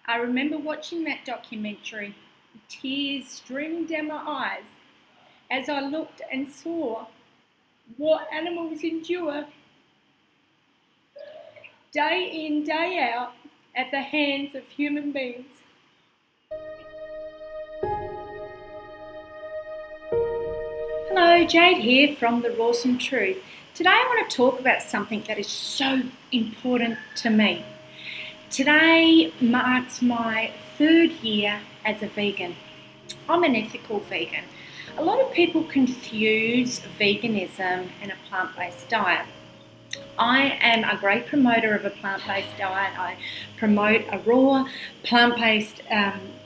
I remember watching that documentary, tears streaming down my eyes as I looked and saw what animals endure day in, day out at the hands of human beings. Hello, Jade here from The Rawsome Truth. Today I want to talk about something that is so important to me. Today marks my 3rd year as a vegan. I'm an ethical vegan. A lot of people confuse veganism and a plant-based diet. I am a great promoter of a plant-based diet. I promote a raw plant-based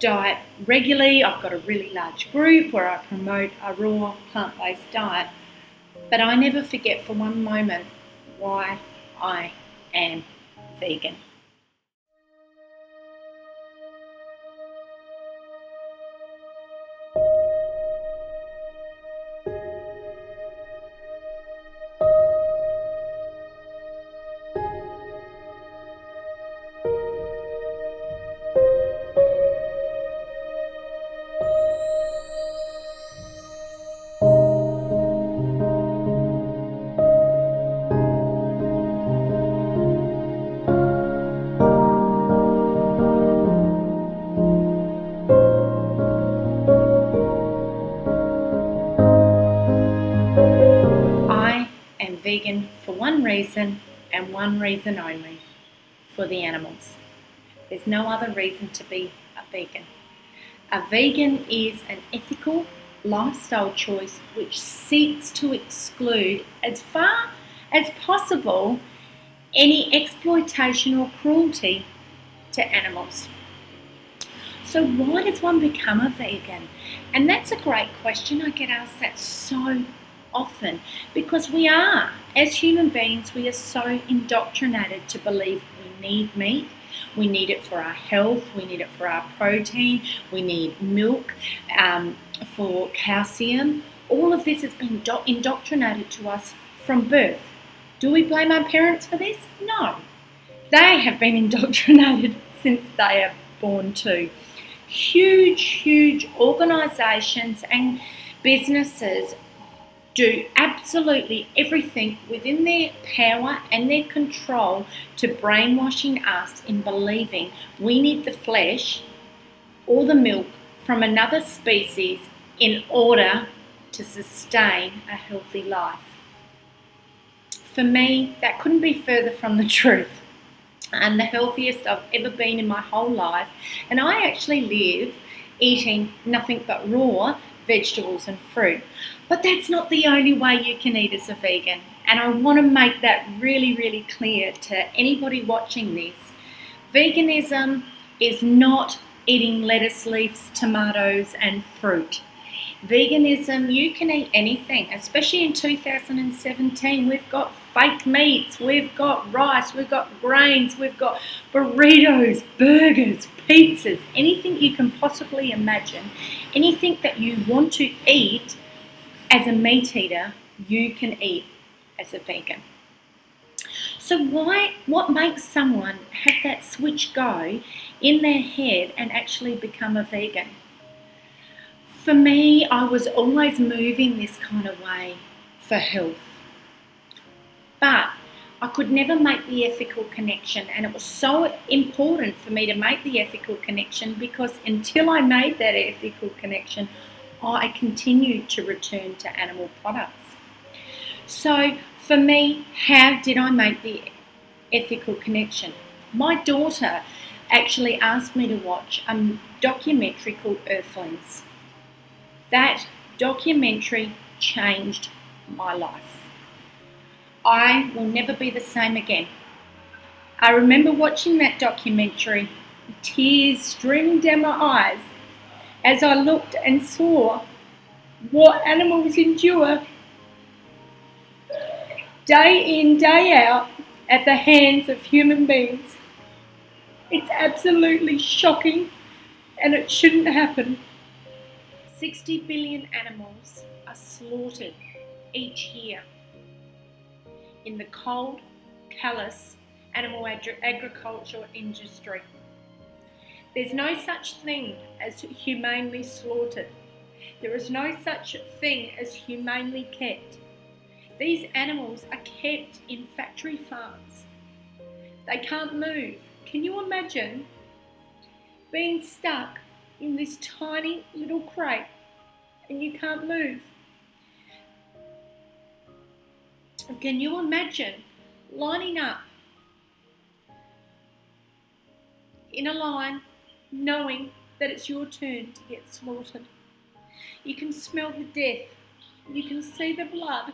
diet regularly. I've got a really large group where I promote a raw plant-based diet. But I never forget for one moment why I am vegan. I am vegan for one reason and one reason only, for the animals. There's no other reason to be a vegan. A vegan is an ethical lifestyle choice which seeks to exclude, as far as possible, any exploitation or cruelty to animals. So why does one become a vegan? And that's a great question. I get asked that so often because we are, as human beings, we are so indoctrinated to believe we need meat. We need it for our health, we need it for our protein, we need milk for calcium. All of this has been indoctrinated to us from birth. Do we blame our parents for this? No. They have been indoctrinated since they are born too. Huge organisations and businesses do absolutely everything within their power and their control to brainwashing us in believing we need the flesh or the milk from another species in order to sustain a healthy life. For me, that couldn't be further from the truth. I'm the healthiest I've ever been in my whole life, and I actually live eating nothing but raw vegetables and fruit. But that's not the only way you can eat as a vegan, and I want to make that really clear to anybody watching this. Veganism is not eating lettuce leaves, tomatoes and fruit. Veganism, you can eat anything, especially in 2017. We've got fake meats, we've got rice, we've got grains, we've got burritos, burgers, pizzas, anything you can possibly imagine, anything that you want to eat as a meat eater, you can eat as a vegan. So what makes someone have that switch go in their head and actually become a vegan? For me, I was always moving this kind of way for health. But I could never make the ethical connection, and it was so important for me to make the ethical connection because until I made that ethical connection, I continued to return to animal products. So for me, how did I make the ethical connection? My daughter actually asked me to watch a documentary called Earthlings. That documentary changed my life. I will never be the same again. I remember watching that documentary, tears streaming down my eyes as I looked and saw what animals endure day in, day out at the hands of human beings. It's absolutely shocking and it shouldn't happen. 60 billion animals are slaughtered each year in the cold, callous animal agriculture industry. There's no such thing as humanely slaughtered. There is no such thing as humanely kept. These animals are kept in factory farms. They can't move. Can you imagine being stuck in this tiny little crate and you can't move? Can you imagine lining up in a line knowing that it's your turn to get slaughtered? You can smell the death, you can see the blood,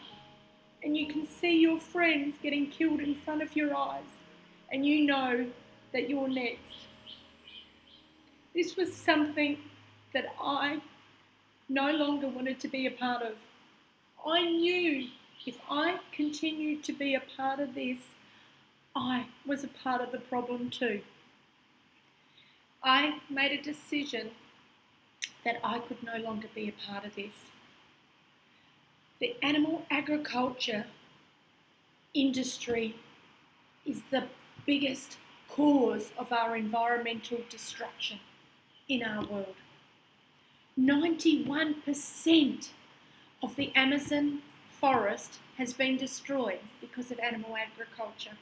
and you can see your friends getting killed in front of your eyes, and you know that you're next. This was something that I no longer wanted to be a part of. I knew if I continued to be a part of this, I was a part of the problem too. I made a decision that I could no longer be a part of this. The animal agriculture industry is the biggest cause of our environmental destruction in our world. 91% of the Amazon forest has been destroyed because of animal agriculture.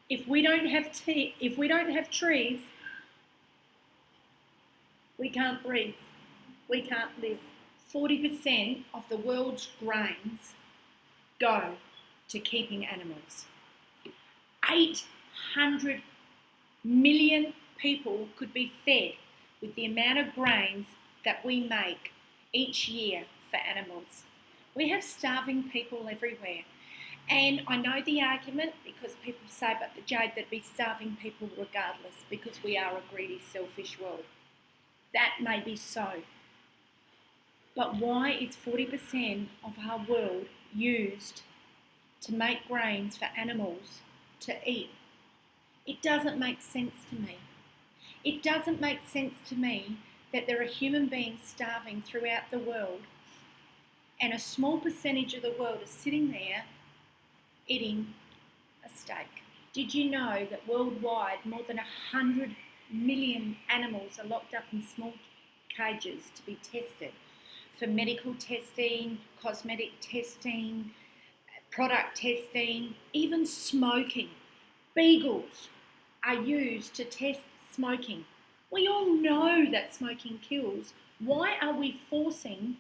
If we don't have trees, we can't breathe. We can't live. 40% of the world's grains go to keeping animals. 800 million people could be fed with the amount of grains that we make each year for animals. We have starving people everywhere. And I know the argument because people say, but Jade, there'd be starving people regardless because we are a greedy, selfish world. That may be so. But why is 40% of our world used to make grains for animals to eat? It doesn't make sense to me. It doesn't make sense to me that there are human beings starving throughout the world and a small percentage of the world is sitting there eating a steak. Did you know that worldwide more than 100 million animals are locked up in small cages to be tested for medical testing, cosmetic testing, product testing, even smoking? Beagles are used to test smoking. We all know that smoking kills. Why are we forcing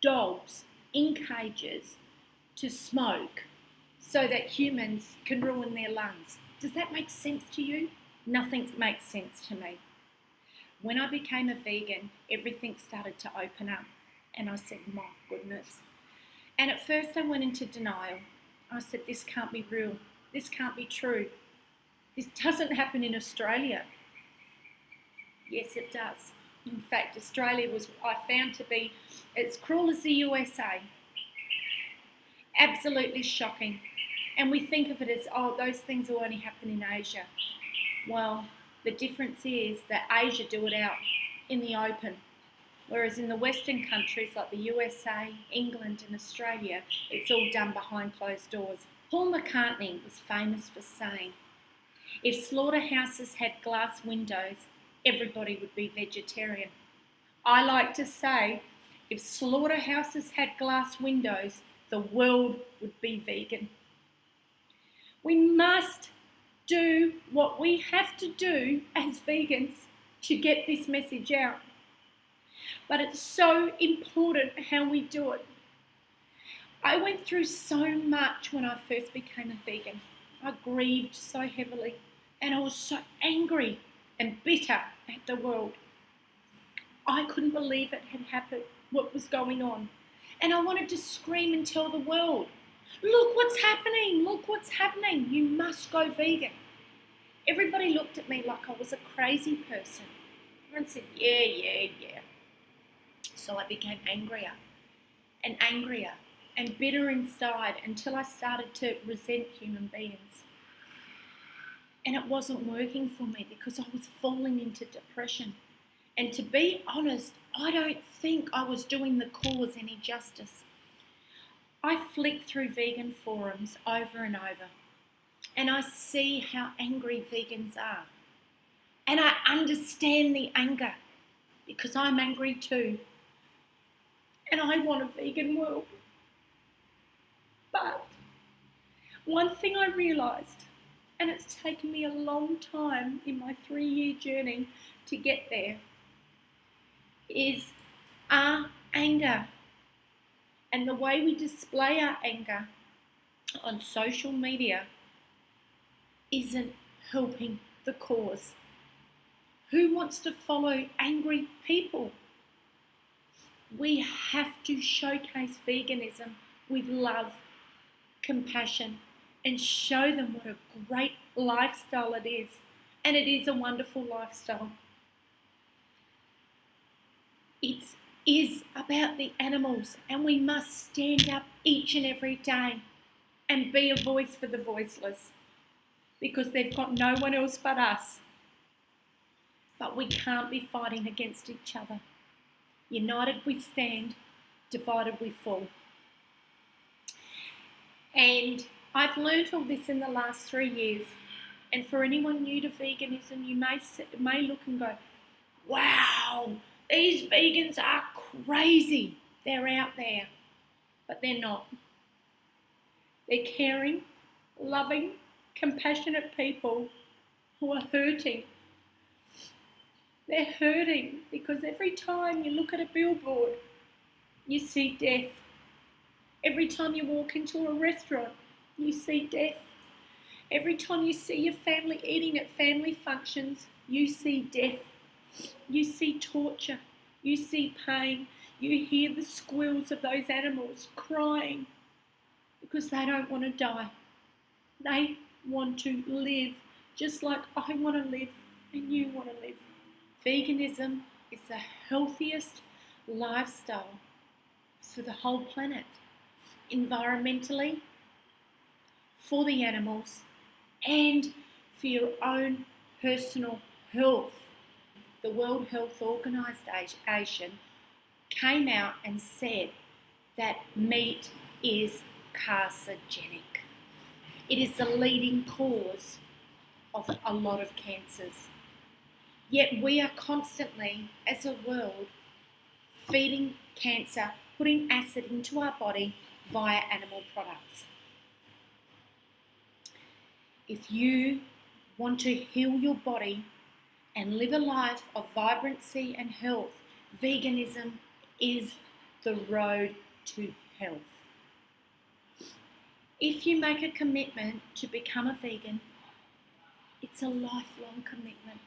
dogs in cages to smoke so that humans can ruin their lungs? Does that make sense to you? Nothing makes sense to me. When I became a vegan, everything started to open up. And I said, my goodness. And at first I went into denial. I said, this can't be real. This can't be true. This doesn't happen in Australia. Yes, it does. In fact, Australia was, I found to be, as cruel as the USA. Absolutely shocking. And we think of it as, oh, those things will only happen in Asia. Well, the difference is that Asia do it out in the open. Whereas in the Western countries like the USA, England and Australia, it's all done behind closed doors. Paul McCartney was famous for saying, if slaughterhouses had glass windows, everybody would be vegetarian. I like to say, if slaughterhouses had glass windows, the world would be vegan. We must do what we have to do as vegans to get this message out. But it's so important how we do it. I went through so much when I first became a vegan. I grieved so heavily and I was so angry and bitter at the world. I couldn't believe it had happened, what was going on. And I wanted to scream and tell the world, look what's happening, look what's happening. You must go vegan. Everybody looked at me like I was a crazy person. Everyone said, yeah. So I became angrier and bitter inside until I started to resent human beings. And it wasn't working for me because I was falling into depression. And to be honest, I don't think I was doing the cause any justice. I flick through vegan forums over and over, and I see how angry vegans are. And I understand the anger because I'm angry too. And I want a vegan world. But one thing I realised, and it's taken me a long time in my 3-year journey to get there, is our anger and the way we display our anger on social media isn't helping the cause. Who wants to follow angry people? We have to showcase veganism with love, compassion, and show them what a great lifestyle it is. And it is a wonderful lifestyle. It is about the animals, and we must stand up each and every day and be a voice for the voiceless, because they've got no one else but us. But we can't be fighting against each other. United we stand, divided we fall. And I've learned all this in the last 3 years. And for anyone new to veganism, you may look and go, wow, these vegans are crazy. They're out there. But they're not. They're caring, loving, compassionate people who are hurting. They're hurting because every time you look at a billboard, you see death. Every time you walk into a restaurant, you see death. Every time you see your family eating at family functions, you see death. You see torture. You see pain. You hear the squeals of those animals crying because they don't want to die. They want to live just like I want to live and you want to live. Veganism is the healthiest lifestyle for the whole planet, environmentally, for the animals, and for your own personal health. The World Health Organization came out and said that meat is carcinogenic. It is the leading cause of a lot of cancers. Yet we are constantly, as a world, feeding cancer, putting acid into our body via animal products. If you want to heal your body and live a life of vibrancy and health, veganism is the road to health. If you make a commitment to become a vegan, it's a lifelong commitment.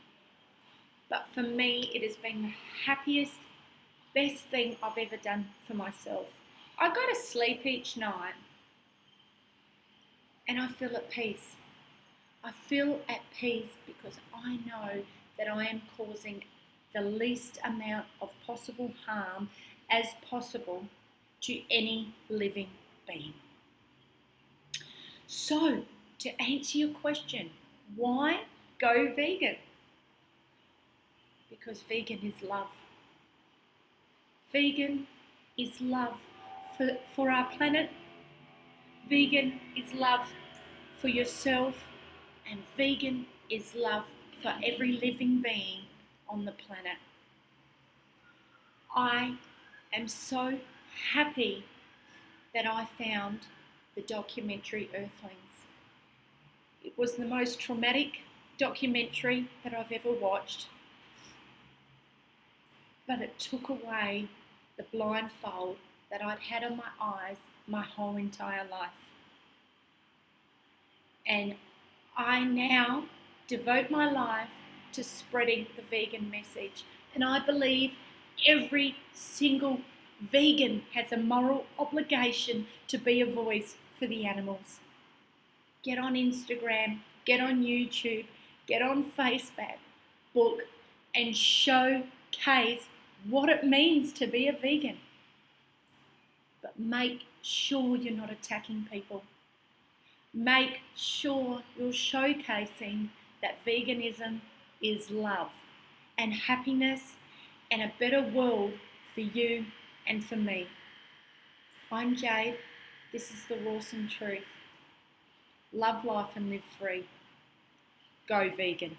But for me, it has been the happiest, best thing I've ever done for myself. I go to sleep each night and I feel at peace. I feel at peace because I know that I am causing the least amount of possible harm as possible to any living being. So, to answer your question, why go vegan? Because vegan is love. Vegan is love for our planet. Vegan is love for yourself. And vegan is love for every living being on the planet. I am so happy that I found the documentary Earthlings. It was the most traumatic documentary that I've ever watched, but it took away the blindfold that I'd had on my eyes my whole entire life. And I now devote my life to spreading the vegan message. And I believe every single vegan has a moral obligation to be a voice for the animals. Get on Instagram, get on YouTube, get on Facebook, and showcase what it means to be a vegan. But make sure you're not attacking people. Make sure you're showcasing that veganism is love and happiness and a better world for you and for me. I'm Jade. This is the Rawsome Truth. Love life and live free. Go vegan.